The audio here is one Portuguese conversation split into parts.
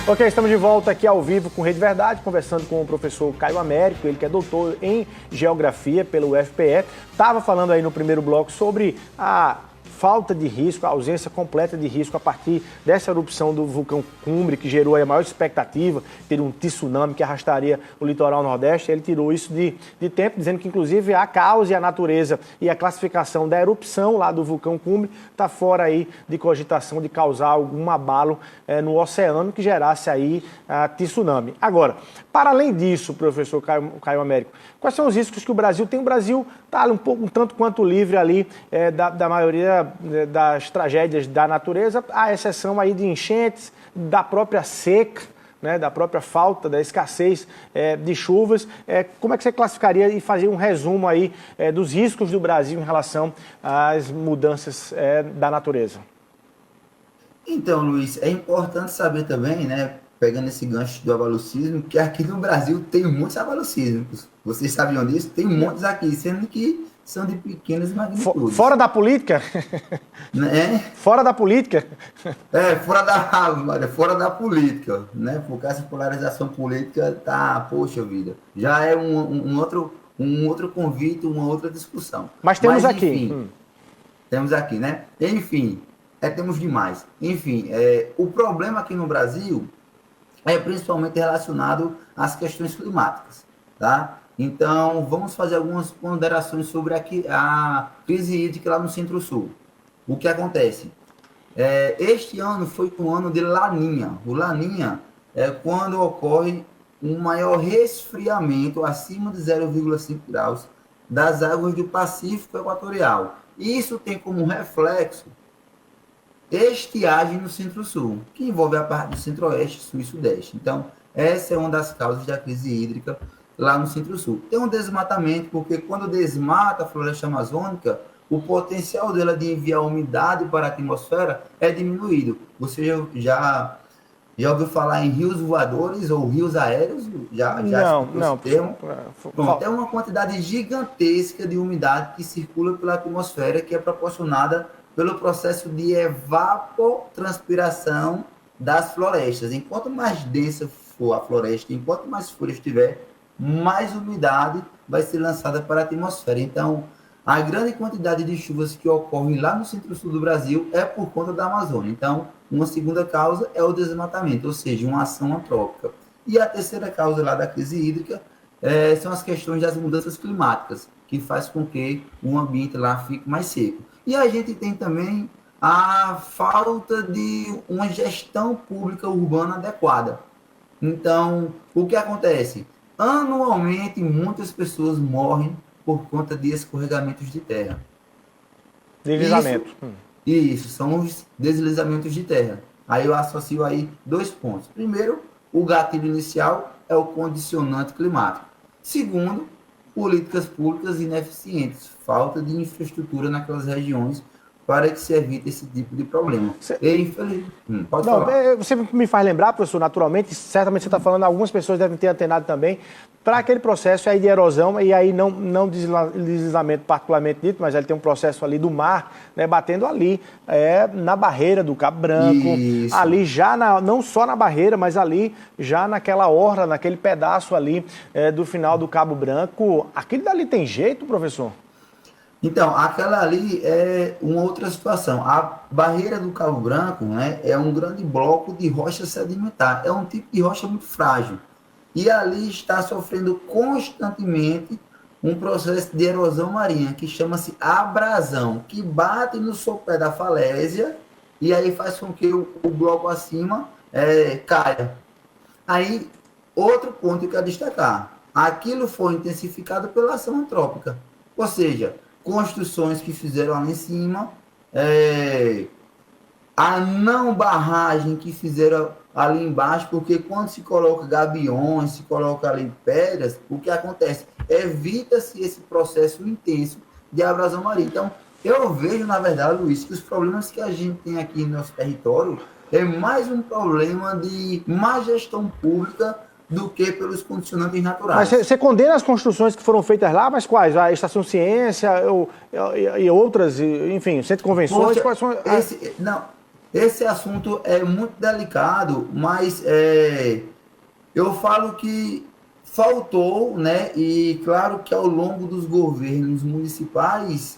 Ok, estamos de volta aqui ao vivo com Rede Verdade, conversando com o professor Caio Américo, ele que é doutor em Geografia pelo UFPE. Estava falando aí no primeiro bloco sobre a falta de risco, a ausência completa de risco a partir dessa erupção do vulcão Cumbre, que gerou aí a maior expectativa, ter um tsunami que arrastaria o litoral nordeste. Ele tirou isso de tempo, dizendo que inclusive a causa e a natureza e a classificação da erupção lá do vulcão Cumbre está fora aí de cogitação de causar algum abalo no oceano que gerasse aí a tsunami. Agora, para além disso, professor Caio Américo, quais são os riscos que o Brasil tem? O Brasil está um tanto quanto livre ali da maioria das tragédias da natureza, à exceção aí de enchentes, da própria seca, né, da própria falta, da escassez de chuvas. Como é que você classificaria e fazer um resumo aí dos riscos do Brasil em relação às mudanças da natureza? Então, Luiz, é importante saber também, né, pegando esse gancho do avalucismo, que aqui no Brasil tem muitos avalucismos. Vocês sabiam disso? Tem muitos aqui, sendo que são de pequenas magnitudes. Fora da política? Né? Fora da política? Fora da política, né? Porque essa polarização política tá, poxa vida, já é um outro convite, uma outra discussão. Mas temos aqui. Enfim, temos aqui, né? Enfim, temos demais. Enfim, o problema aqui no Brasil é principalmente relacionado às questões climáticas, tá? Então, vamos fazer algumas ponderações sobre a crise hídrica lá no Centro-Sul. O que acontece? Este ano foi um ano de Laninha. O Laninha é quando ocorre um maior resfriamento acima de 0,5 graus das águas do Pacífico Equatorial. Isso tem como reflexo estiagem no Centro-Sul, que envolve a parte do Centro-Oeste, Sul e Sudeste. Então, essa é uma das causas da crise hídrica lá no Centro-Sul. Tem um desmatamento, porque quando desmata a floresta amazônica, o potencial dela de enviar umidade para a atmosfera é diminuído. Você já ouviu falar em rios voadores ou rios aéreos? Não. Termo? Pronto, é uma quantidade gigantesca de umidade que circula pela atmosfera, que é proporcionada pelo processo de evapotranspiração das florestas. Enquanto mais densa for a floresta, enquanto mais folhas tiver, mais umidade vai ser lançada para a atmosfera. Então, a grande quantidade de chuvas que ocorrem lá no centro-sul do Brasil é por conta da Amazônia. Então, uma segunda causa é o desmatamento, ou seja, uma ação antrópica. E a terceira causa lá da crise hídrica são as questões das mudanças climáticas, que faz com que o ambiente lá fique mais seco. E a gente tem também a falta de uma gestão pública urbana adequada. Então, o que acontece? Anualmente, muitas pessoas morrem por conta de escorregamentos de terra. Deslizamento. Isso, são os deslizamentos de terra. Aí eu associo aí 2 pontos. Primeiro, o gatilho inicial é o condicionante climático. Segundo, políticas públicas ineficientes, falta de infraestrutura naquelas regiões para que se evite esse tipo de problema. Pode falar. Você me faz lembrar, professor, naturalmente, certamente você está falando, algumas pessoas devem ter atenado também, para aquele processo aí de erosão, e aí não deslizamento particularmente dito, mas ele tem um processo ali do mar, né, batendo ali, na barreira do Cabo Branco, isso. Ali já, não só na barreira, mas ali já naquela orla, naquele pedaço ali do final do Cabo Branco. Aquilo dali tem jeito, professor? Então, aquela ali é uma outra situação. A barreira do Cabo Branco, né, é um grande bloco de rocha sedimentar. É um tipo de rocha muito frágil. E ali está sofrendo constantemente um processo de erosão marinha, que chama-se abrasão, que bate no sopé da falésia e aí faz com que o bloco acima caia. Aí, outro ponto que eu quero destacar. Aquilo foi intensificado pela ação antrópica. Ou seja, construções que fizeram ali em cima, a não barragem que fizeram ali embaixo, porque quando se coloca gabiões, se coloca ali pedras, o que acontece? Evita-se esse processo intenso de abrasão marinha. Então, eu vejo, na verdade, Luiz, que os problemas que a gente tem aqui no nosso território é mais um problema de má gestão pública do que pelos condicionantes naturais. Mas você condena as construções que foram feitas lá, mas quais? A Estação Ciência e outras, enfim, Centro de Convenções? Poxa, quais são? Não, esse assunto é muito delicado, mas eu falo que faltou, né? E claro que ao longo dos governos municipais,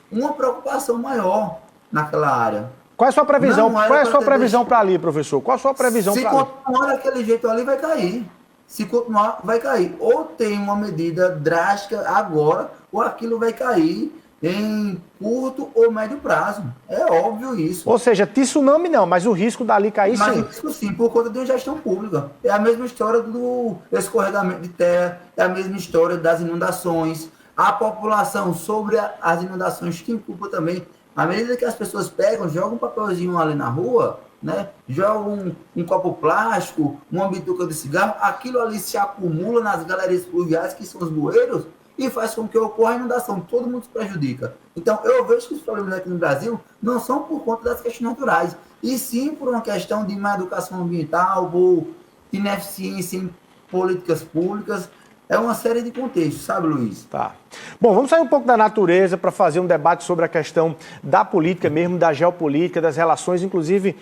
uma preocupação maior naquela área. Qual é a sua previsão? Não Qual era é a para sua ter previsão deixado. para ali, professor? Qual a sua previsão Se para ali? continuar daquele jeito ali, vai cair. Se continuar, vai cair. Ou tem uma medida drástica agora, ou aquilo vai cair em curto ou médio prazo. É óbvio isso. Ou seja, tsunami não, mas o risco dali cair Mas sim. o risco sim, por conta de uma gestão pública. É a mesma história do escorregamento de terra, é a mesma história das inundações. A população sobre as inundações tem culpa também. À medida que as pessoas pegam, jogam um papelzinho ali na rua, né? Jogam um copo plástico, uma bituca de cigarro, aquilo ali se acumula nas galerias pluviais, que são os bueiros, e faz com que ocorra a inundação. Todo mundo se prejudica. Então, eu vejo que os problemas aqui no Brasil não são por conta das questões naturais, e sim por uma questão de má educação ambiental, por ineficiência em políticas públicas. É uma série de contextos, sabe, Luiz? Tá. Bom, vamos sair um pouco da natureza para fazer um debate sobre a questão da política mesmo, da geopolítica, das relações, inclusive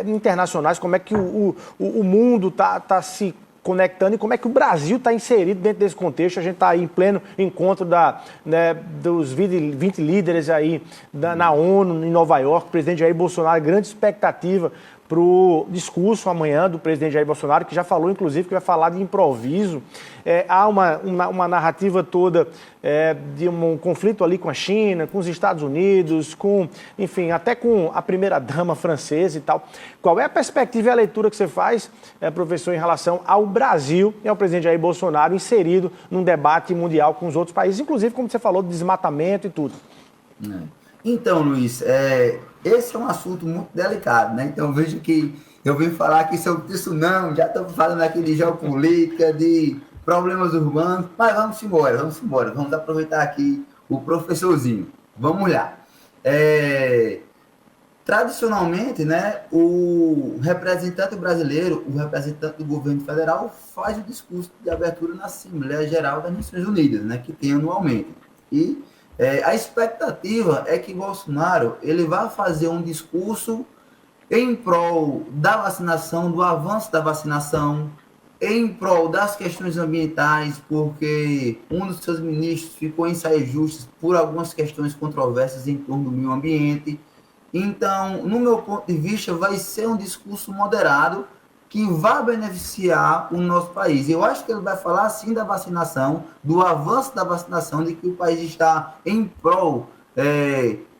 internacionais, como é que o mundo tá se conectando e como é que o Brasil está inserido dentro desse contexto. A gente está aí em pleno encontro dos 20 líderes aí na ONU, em Nova York, o presidente Jair Bolsonaro, grande expectativa para o discurso amanhã do presidente Jair Bolsonaro, que já falou, inclusive, que vai falar de improviso. Há uma narrativa toda de um conflito ali com a China, com os Estados Unidos, enfim, até com a primeira-dama francesa e tal. Qual é a perspectiva e a leitura que você faz, professor, em relação ao Brasil e ao presidente Jair Bolsonaro inserido num debate mundial com os outros países, inclusive, como você falou, de desmatamento e tudo? Então, Luiz, esse é um assunto muito delicado, né? Então, vejo que eu vim falar aqui sobre isso, não, já estou falando aqui de geopolítica, de problemas urbanos, mas vamos embora, vamos aproveitar aqui o professorzinho. Vamos lá. Tradicionalmente, né, o representante brasileiro, o representante do governo federal, faz o discurso de abertura na Assembleia Geral das Nações Unidas, né, que tem anualmente. E a expectativa é que Bolsonaro ele vai fazer um discurso em prol da vacinação, do avanço da vacinação, em prol das questões ambientais, porque um dos seus ministros ficou em saias justas por algumas questões controversas em torno do meio ambiente. Então, no meu ponto de vista, vai ser um discurso moderado que vai beneficiar o nosso país. Eu acho que ele vai falar, sim, da vacinação, do avanço da vacinação, de que o país está em prol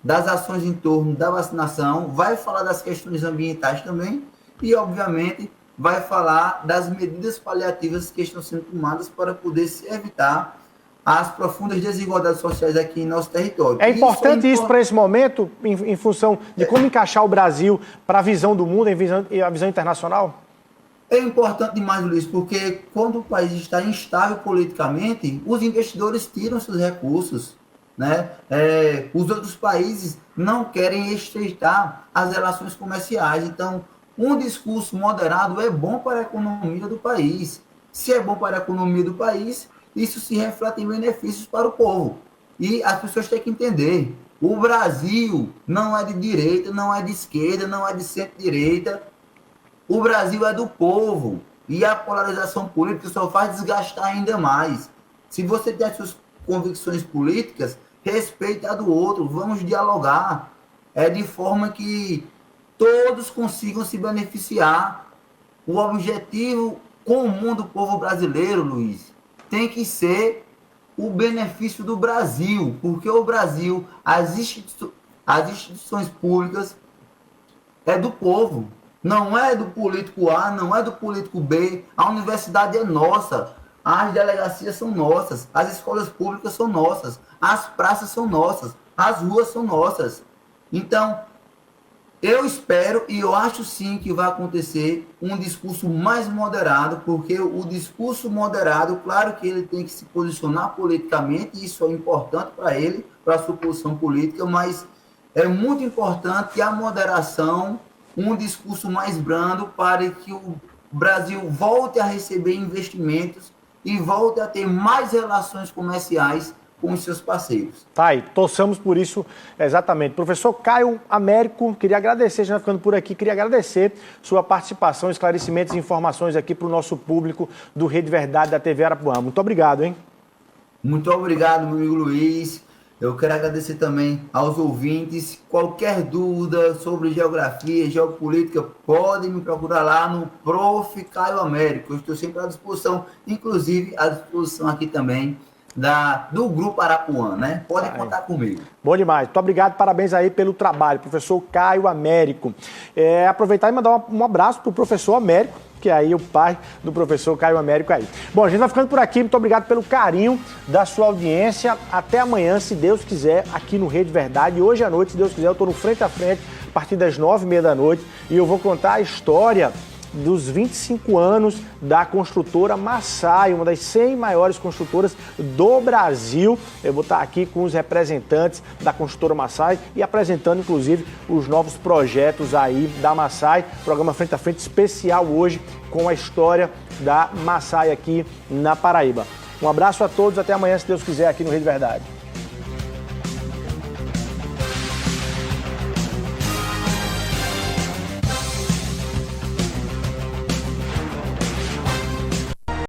das ações em torno da vacinação, vai falar das questões ambientais também e, obviamente, vai falar das medidas paliativas que estão sendo tomadas para poder se evitar as profundas desigualdades sociais aqui em nosso território. É importante isso para esse momento, em função de como encaixar o Brasil para a visão do mundo e a visão internacional? É importante demais, Luiz, porque quando o país está instável politicamente, os investidores tiram seus recursos, né? Os outros países não querem estreitar as relações comerciais. Então, um discurso moderado é bom para a economia do país. Se é bom para a economia do país, isso se reflete em benefícios para o povo. E as pessoas têm que entender, o Brasil não é de direita, não é de esquerda, não é de centro-direita. O Brasil é do povo. E a polarização política só faz desgastar ainda mais. Se você tem as suas convicções políticas, respeite a do outro. Vamos dialogar. De forma que todos consigam se beneficiar. O objetivo comum do povo brasileiro, Luiz, tem que ser o benefício do Brasil. Porque o Brasil, as instituições públicas, é do povo. Não é do político A, não é do político B. A universidade é nossa. As delegacias são nossas. As escolas públicas são nossas. As praças são nossas. As ruas são nossas. Então, eu espero e eu acho sim que vai acontecer um discurso mais moderado, porque o discurso moderado, claro que ele tem que se posicionar politicamente, isso é importante para ele, para a sua posição política, mas é muito importante a moderação, um discurso mais brando para que o Brasil volte a receber investimentos e volte a ter mais relações comerciais com os seus parceiros. Tá aí, torçamos por isso exatamente. Professor Caio Américo, queria agradecer, já ficando por aqui, queria agradecer sua participação, esclarecimentos e informações aqui para o nosso público do Rede Verdade da TV Arapuã. Muito obrigado, hein? Muito obrigado, meu amigo Luiz. Eu quero agradecer também aos ouvintes. Qualquer dúvida sobre geografia, geopolítica, pode me procurar lá no Prof. Caio Américo. Eu estou sempre à disposição, inclusive à disposição aqui também do Grupo Arapuã, né? Pode contar comigo. Bom demais. Muito obrigado, parabéns aí pelo trabalho, professor Caio Américo. Aproveitar e mandar um abraço para o professor Américo, que é aí o pai do professor Caio Américo aí. Bom, a gente vai ficando por aqui. Muito obrigado pelo carinho da sua audiência. Até amanhã, se Deus quiser, aqui no Rede Verdade. Hoje à noite, se Deus quiser, eu estou no Frente a Frente, a partir das 9h30 da noite, e eu vou contar a história dos 25 anos da construtora Massai, uma das 100 maiores construtoras do Brasil. Eu vou estar aqui com os representantes da construtora Massai e apresentando, inclusive, os novos projetos aí da Massai. Programa Frente a Frente especial hoje com a história da Massai aqui na Paraíba. Um abraço a todos, até amanhã, se Deus quiser, aqui no Rede Verdade.